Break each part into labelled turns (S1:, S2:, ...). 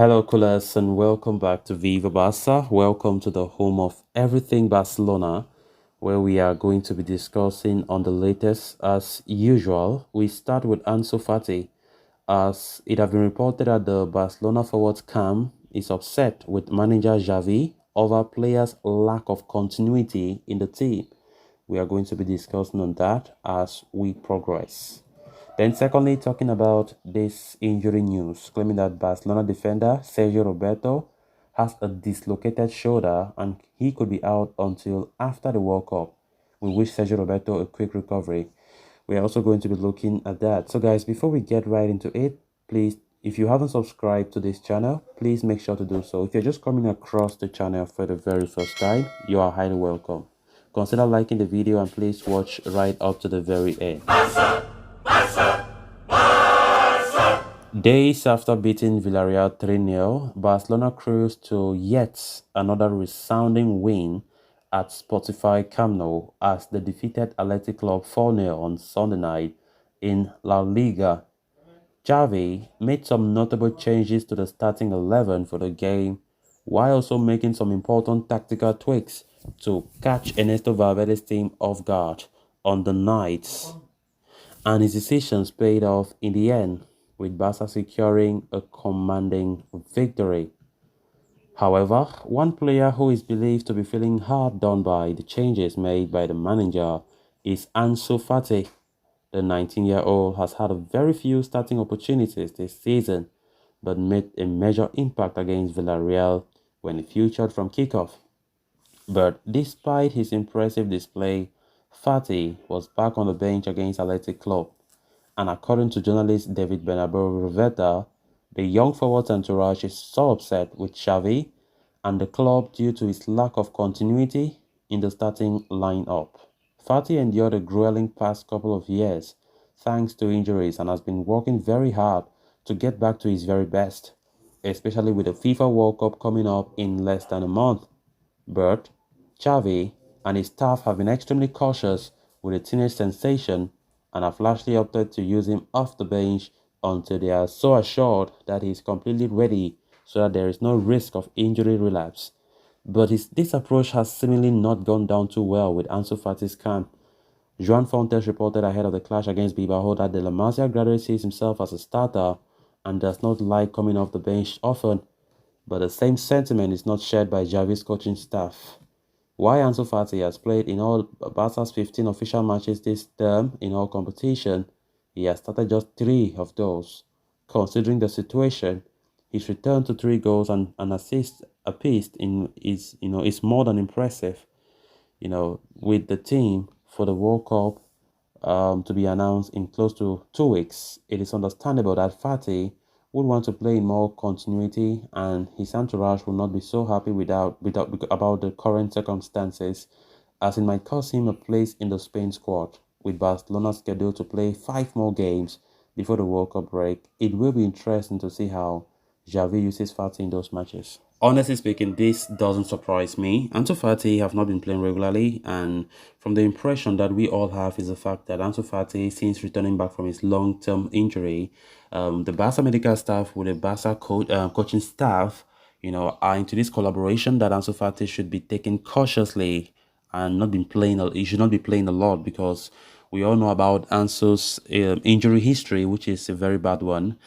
S1: Hello, coolers, and welcome back to Viva Barca. Welcome to the home of everything Barcelona, where we are going to be discussing on the latest. As usual, we start with Ansu Fati, as it has been reported that the Barcelona forwards camp is upset with manager Xavi over players' lack of continuity in the team. We are going to be discussing on that as we progress. Then, secondly, talking about this injury news, claiming that Barcelona defender Sergio Roberto has a dislocated shoulder and he could be out until after the World Cup. We wish Sergio Roberto a quick recovery. We are also going to be looking at that. So, guys, before we get right into it, please, if you haven't subscribed to this channel, please make sure to do so. If you're just coming across the channel for the very first time, you are highly welcome. Consider liking the video and please watch right up to the very end. Days after beating Villarreal 3-0, Barcelona cruised to yet another resounding win at Spotify Camp Nou as they defeated Athletic Club 4-0 on Sunday night in La Liga. Xavi made some notable changes to the starting 11 for the game, while also making some important tactical tweaks to catch Ernesto Valverde's team off guard on the night. And his decisions paid off in the end, with Barca securing a commanding victory. However, one player who is believed to be feeling hard done by the changes made by the manager is Ansu Fati. The 19-year-old has had a very few starting opportunities this season, but made a major impact against Villarreal when he featured from kickoff. But despite his impressive display, Fati was back on the bench against Athletic Club. And according to journalist David Bernabeu Riveta, the young forward's entourage is so upset with Xavi and the club due to his lack of continuity in the starting lineup. Fati endured a grueling past couple of years thanks to injuries and has been working very hard to get back to his very best, especially with the FIFA World Cup coming up in less than a month. But Xavi and his staff have been extremely cautious with the teenage sensation and have largely opted to use him off the bench until they are so assured that he is completely ready so that there is no risk of injury relapse. But this approach has seemingly not gone down too well with Ansu Fati's camp. Joan Fontes reported ahead of the clash against Bilbao that the La Masia graduate sees himself as a starter and does not like coming off the bench often, but the same sentiment is not shared by Xavi's coaching staff. While Ansu Fati has played in all Barca's 15 official matches this term in all competition, he has started just 3 of those. Considering the situation, his return to 3 goals and an assist apiece is more than impressive. With the team for the World Cup to be announced in close to 2 weeks, it is understandable that Fati would want to play in more continuity, and his entourage will not be so happy about the current circumstances, as it might cost him a place in the Spain squad. With Barcelona scheduled to play 5 more games before the World Cup break, it will be interesting to see how Xavi uses Fati in those matches. Honestly speaking, this doesn't surprise me. Ansu Fati have not been playing regularly, and from the impression that we all have is the fact that Ansu Fati, since returning back from his long-term injury, the Barca medical staff with the Barca coaching staff, are into this collaboration that Ansu Fati should be taken cautiously and not been playing. He should not be playing a lot because we all know about Ansu's injury history, which is a very bad one,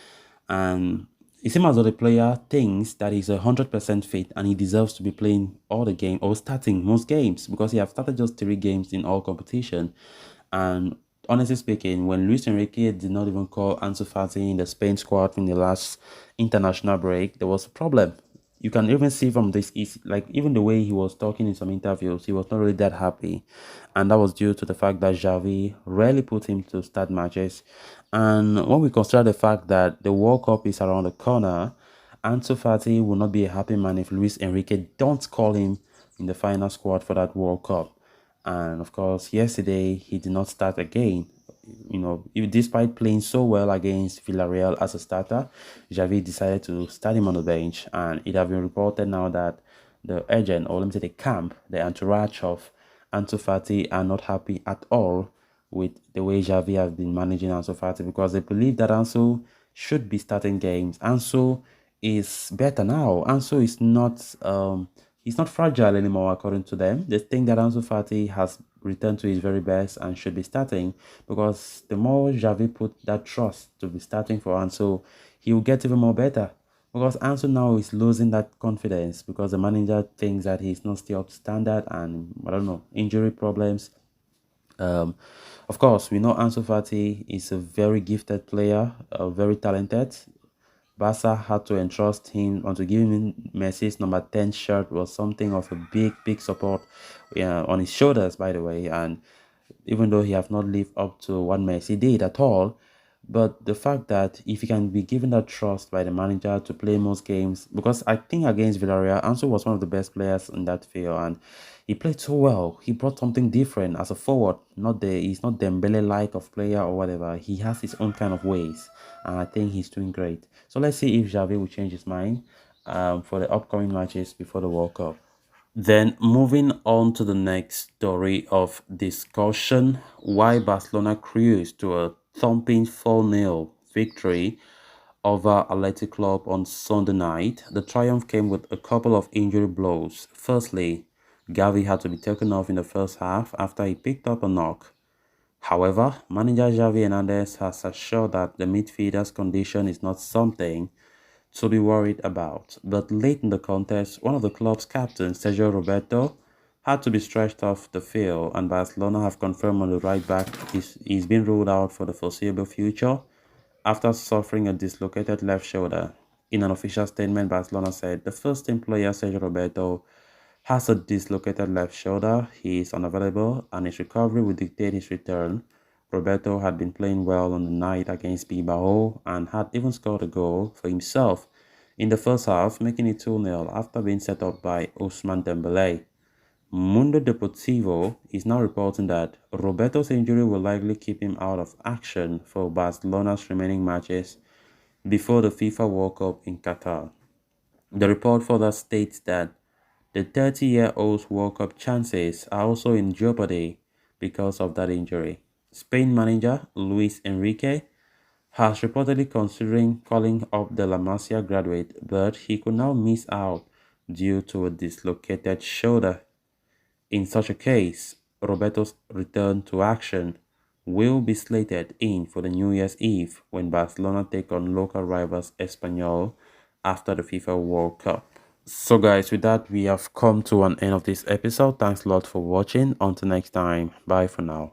S1: and it seems as though the player thinks that he's 100% fit and he deserves to be playing all the games or starting most games because he has started just 3 games in all competition. And honestly speaking, when Luis Enrique did not even call Ansu Fati in the Spain squad in the last international break, there was a problem. You can even see from this, like even the way he was talking in some interviews, he was not really that happy. And that was due to the fact that Xavi rarely put him to start matches. And when we consider the fact that the World Cup is around the corner, Ansu Fati will not be a happy man if Luis Enrique don't call him in the final squad for that World Cup. And of course, yesterday he did not start again. Despite playing so well against Villarreal as a starter, Xavi decided to start him on the bench, and it has been reported now that the agent, or let me say the camp, the entourage of Ansu Fati are not happy at all with the way Xavi has been managing Ansu Fati because they believe that Ansu should be starting games. Ansu is better now. Ansu is not he's not fragile anymore according to them. They think that Ansu Fati has returned to his very best and should be starting, because the more Xavi put that trust to be starting for Ansu, he will get even more better. Because Ansu now is losing that confidence because the manager thinks that he's not still up to standard, and I don't know, injury problems. um, of course, we know Ansu Fati is a very gifted player, very talented. Barca had to entrust him, or to give him Messi's number 10 shirt was something of a big support, on his shoulders, by the way. And even though he have not lived up to what Messi did at all, but the fact that if he can be given that trust by the manager to play most games, because I think against Villarreal, Ansu was one of the best players in that field, and he played so well. He brought something different as a forward. He's not Dembele like of player or whatever. He has his own kind of ways, and I think he's doing great. So let's see if Xavi will change his mind for the upcoming matches before the World Cup. Then moving on to the next story of discussion, why Barcelona cruised to a thumping 4-0 victory over Athletic Club on Sunday night. The triumph came with a couple of injury blows. Firstly, Gavi had to be taken off in the first half after he picked up a knock. However, manager Xavi Hernandez has assured that the midfielder's condition is not something to be worried about. But late in the contest, one of the club's captains, Sergio Roberto, had to be stretched off the field, and Barcelona have confirmed on the right back he's been ruled out for the foreseeable future after suffering a dislocated left shoulder. In an official statement, Barcelona said the first team player, Sergio Roberto, has a dislocated left shoulder. He is unavailable and his recovery will dictate his return. Roberto had been playing well on the night against Bilbao and had even scored a goal for himself in the first half, making it 2-0 after being set up by Ousmane Dembele. Mundo Deportivo is now reporting that Roberto's injury will likely keep him out of action for Barcelona's remaining matches before the FIFA World Cup in Qatar. The report further states that the 30-year-old's World Cup chances are also in jeopardy because of that injury. Spain manager Luis Enrique has reportedly considering calling up the La Masia graduate, but he could now miss out due to a dislocated shoulder. In such a case, Roberto's return to action will be slated in for the New Year's Eve when Barcelona take on local rivals Espanyol after the FIFA World Cup. So guys, with that, we have come to an end of this episode. Thanks a lot for watching. Until next time, bye for now.